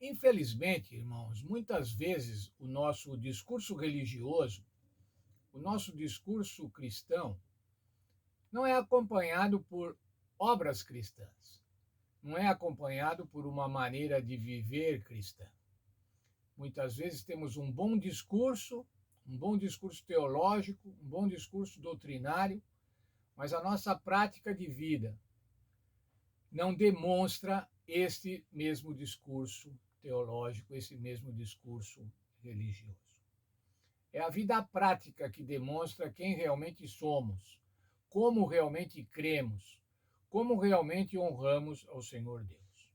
Infelizmente, irmãos, muitas vezes o nosso discurso religioso, o nosso discurso cristão, não é acompanhado por obras cristãs, não é acompanhado por uma maneira de viver cristã. Muitas vezes temos um bom discurso teológico, um bom discurso doutrinário, mas a nossa prática de vida não demonstra este mesmo discurso teológico, esse mesmo discurso religioso. É a vida prática que demonstra quem realmente somos, como realmente cremos, como realmente honramos ao Senhor Deus.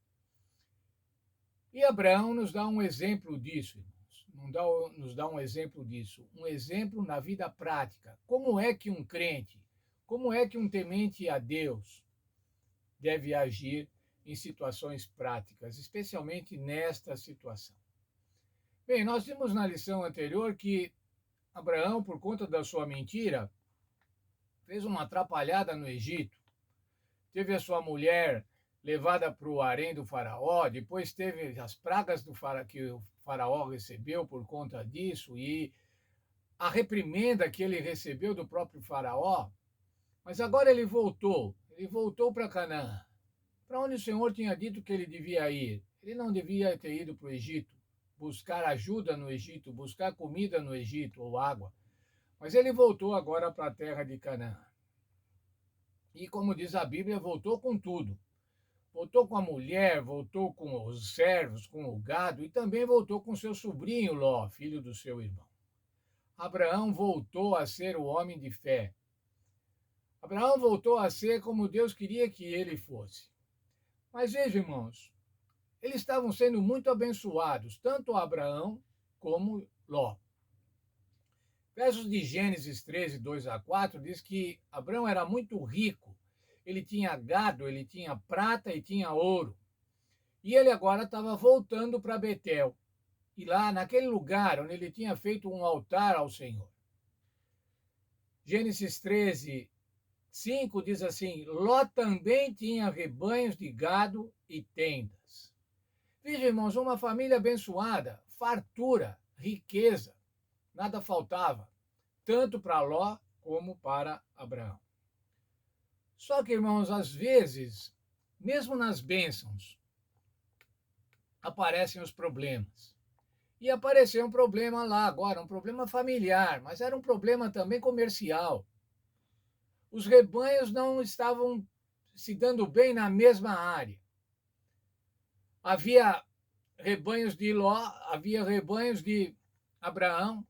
E Abraão nos dá um exemplo disso, irmãos. Nos dá um exemplo disso, um exemplo na vida prática. Como é que um crente, como é que um temente a Deus deve agir em situações práticas, especialmente nesta situação? Bem, nós vimos na lição anterior que Abraão, por conta da sua mentira, fez uma atrapalhada no Egito. Teve a sua mulher levada para o harém do faraó, depois teve as pragas que o faraó recebeu por conta disso e a reprimenda que ele recebeu do próprio faraó. Mas agora ele voltou para Canaã, para onde o Senhor tinha dito que ele devia ir. Ele não devia ter ido para o Egito, buscar ajuda no Egito, buscar comida no Egito ou água. Mas ele voltou agora para a terra de Canaã. E, como diz a Bíblia, voltou com tudo. Voltou com a mulher, voltou com os servos, com o gado e também voltou com seu sobrinho Ló, filho do seu irmão. Abraão voltou a ser o homem de fé. Abraão voltou a ser como Deus queria que ele fosse. Mas veja, irmãos, eles estavam sendo muito abençoados, tanto Abraão como Ló. Versos de Gênesis 13, 2 a 4 diz que Abraão era muito rico. Ele tinha gado, ele tinha prata e tinha ouro. E ele agora estava voltando para Betel. E lá, naquele lugar onde ele tinha feito um altar ao Senhor. Gênesis 13, 5 diz assim: Ló também tinha rebanhos de gado e tendas. Veja, irmãos, uma família abençoada, fartura, riqueza, nada faltava, tanto para Ló como para Abraão. Só que, irmãos, às vezes, mesmo nas bênçãos, aparecem os problemas. E apareceu um problema lá agora, um problema familiar, mas era um problema também comercial. Os rebanhos não estavam se dando bem na mesma área. Havia rebanhos de Ló, havia rebanhos de Abraão,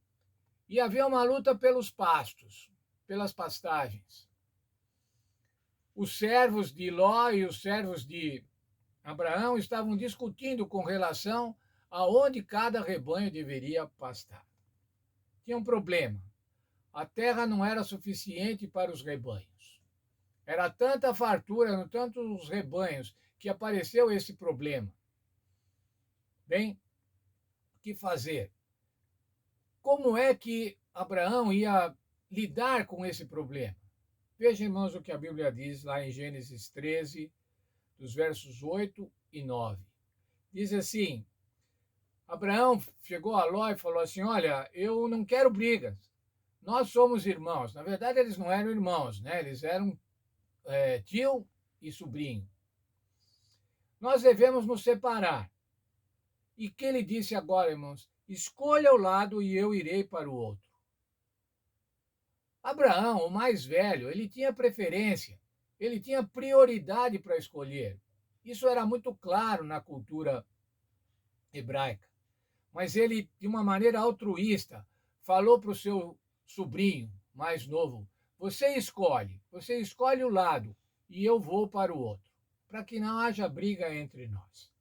e havia uma luta pelos pastos, pelas pastagens. Os servos de Ló e os servos de Abraão estavam discutindo com relação aonde cada rebanho deveria pastar. Tinha um problema. A terra não era suficiente para os rebanhos. Era tanta fartura, eram tantos rebanhos, que apareceu esse problema. Bem, o que fazer? Como é que Abraão ia lidar com esse problema? Vejam, irmãos, o que a Bíblia diz lá em Gênesis 13, dos versos 8 e 9. Diz assim: Abraão chegou a Ló e falou assim: Olha, eu não quero brigas. Nós somos irmãos. Na verdade, eles não eram irmãos, né? Eles eram tio e sobrinho. Nós devemos nos separar. E que ele disse agora, irmãos? Escolha o lado e eu irei para o outro. Abraão, o mais velho, ele tinha preferência, ele tinha prioridade para escolher. Isso era muito claro na cultura hebraica. Mas ele, de uma maneira altruísta, falou para o seu sobrinho mais novo: você escolhe o lado e eu vou para o outro, para que não haja briga entre nós.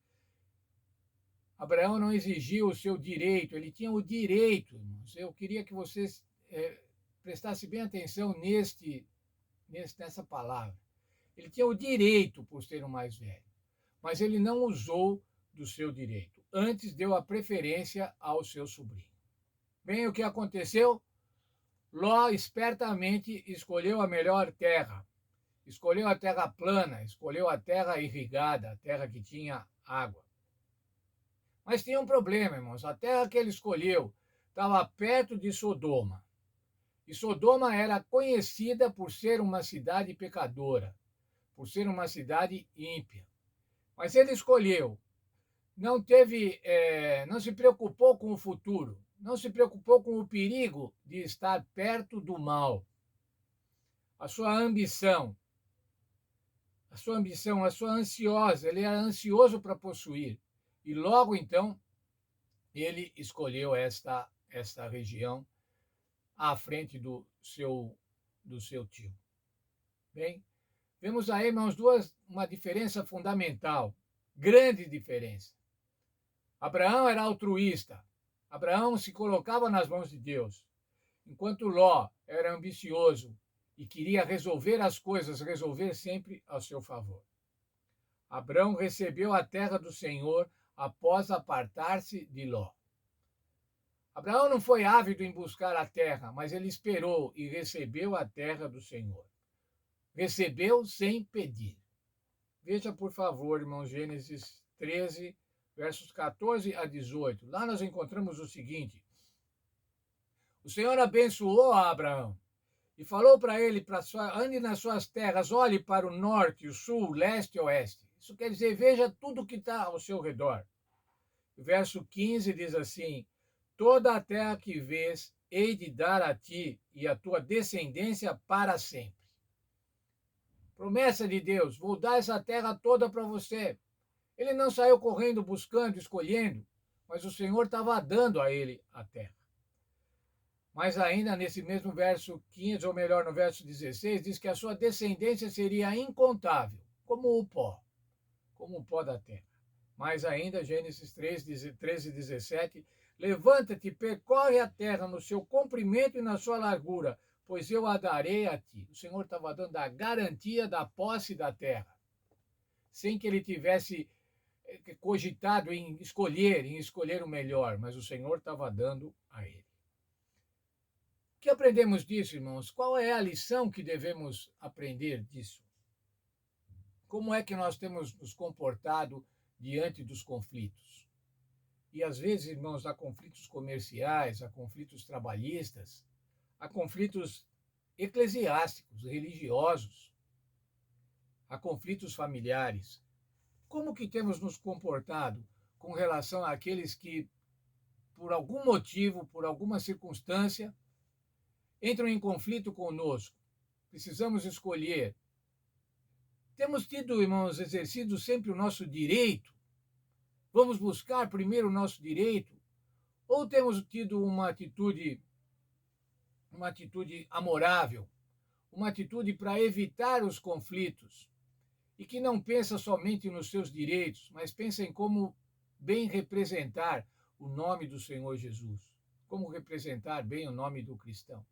Abraão não exigiu o seu direito, ele tinha o direito, irmãos. Eu queria que vocês prestassem bem atenção nessa palavra. Ele tinha o direito por ser o mais velho, mas ele não usou do seu direito. Antes deu a preferência ao seu sobrinho. Bem, o que aconteceu? Ló espertamente escolheu a melhor terra. Escolheu a terra plana, escolheu a terra irrigada, a terra que tinha água. Mas tinha um problema, irmãos. A terra que ele escolheu estava perto de Sodoma. E Sodoma era conhecida por ser uma cidade pecadora, por ser uma cidade ímpia. Mas ele escolheu, não se preocupou com o futuro, não se preocupou com o perigo de estar perto do mal. A sua ambição, a sua ansiosa, ele era ansioso para possuir. E logo então, ele escolheu esta região à frente do seu tio. Bem, vemos aí, irmãos, uma diferença fundamental, grande diferença. Abraão era altruísta. Abraão se colocava nas mãos de Deus, enquanto Ló era ambicioso e queria resolver as coisas, resolver sempre a seu favor. Abraão recebeu a terra do Senhor após apartar-se de Ló. Abraão não foi ávido em buscar a terra, mas ele esperou e recebeu a terra do Senhor. Recebeu sem pedir. Veja, por favor, irmão, Gênesis 13, versos 14 a 18. Lá nós encontramos o seguinte: o Senhor abençoou a Abraão e falou para ele, ande nas suas terras, olhe para o norte, o sul, leste e oeste. Isso quer dizer, veja tudo que está ao seu redor. O verso 15 diz assim: toda a terra que vês, hei de dar a ti e a tua descendência para sempre. Promessa de Deus, vou dar essa terra toda para você. Ele não saiu correndo, buscando, escolhendo, mas o Senhor estava dando a ele a terra. Mas ainda nesse mesmo verso 15, ou melhor, no verso 16, diz que a sua descendência seria incontável, como o pó da terra. Mas ainda, Gênesis 13, 17, levanta-te, percorre a terra no seu comprimento e na sua largura, pois eu a darei a ti. O Senhor estava dando a garantia da posse da terra, sem que ele tivesse cogitado em escolher o melhor, mas o Senhor estava dando a ele. O que aprendemos disso, irmãos? Qual é a lição que devemos aprender disso? Como é que nós temos nos comportado diante dos conflitos? E às vezes, irmãos, há conflitos comerciais, há conflitos trabalhistas, há conflitos eclesiásticos, religiosos, há conflitos familiares. Como que temos nos comportado com relação àqueles que, por algum motivo, por alguma circunstância, entram em conflito conosco? Precisamos escolher. Temos tido, irmãos, exercido sempre o nosso direito? Vamos buscar primeiro o nosso direito? Ou temos tido uma atitude amorável, uma atitude para evitar os conflitos e que não pensa somente nos seus direitos, mas pensa em como bem representar o nome do Senhor Jesus, como representar bem o nome do cristão?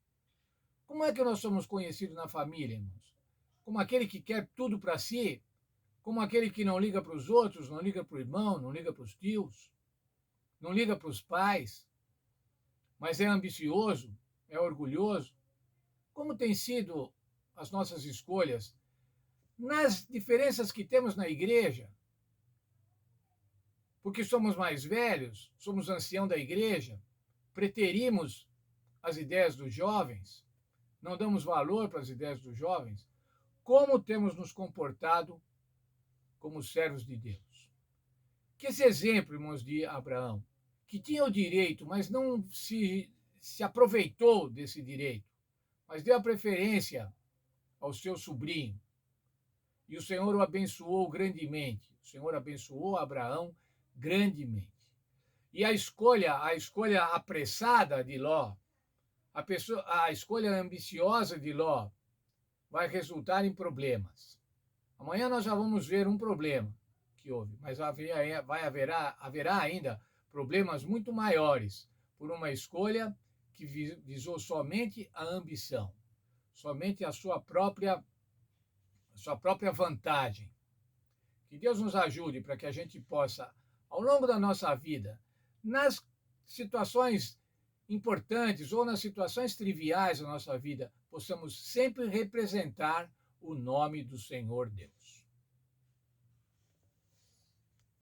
Como é que nós somos conhecidos na família, irmãos? Como aquele que quer tudo para si? Como aquele que não liga para os outros, não liga para o irmão, não liga para os tios, não liga para os pais, mas é ambicioso, é orgulhoso? Como têm sido as nossas escolhas nas diferenças que temos na igreja? Porque somos mais velhos, somos ancião da igreja, preterimos as ideias dos jovens, não damos valor para as ideias dos jovens. Como temos nos comportado como servos de Deus? Que esse exemplo, irmãos, de Abraão, que tinha o direito, mas não se aproveitou desse direito, mas deu a preferência ao seu sobrinho. E o Senhor o abençoou grandemente. O Senhor abençoou Abraão grandemente. E a escolha apressada de Ló, a escolha ambiciosa de Ló, vai resultar em problemas. Amanhã nós já vamos ver um problema que houve, mas haverá ainda problemas muito maiores por uma escolha que visou somente a ambição, somente a sua própria vantagem. Que Deus nos ajude para que a gente possa, ao longo da nossa vida, nas situações importantes ou nas situações triviais da nossa vida, possamos sempre representar o nome do Senhor Deus.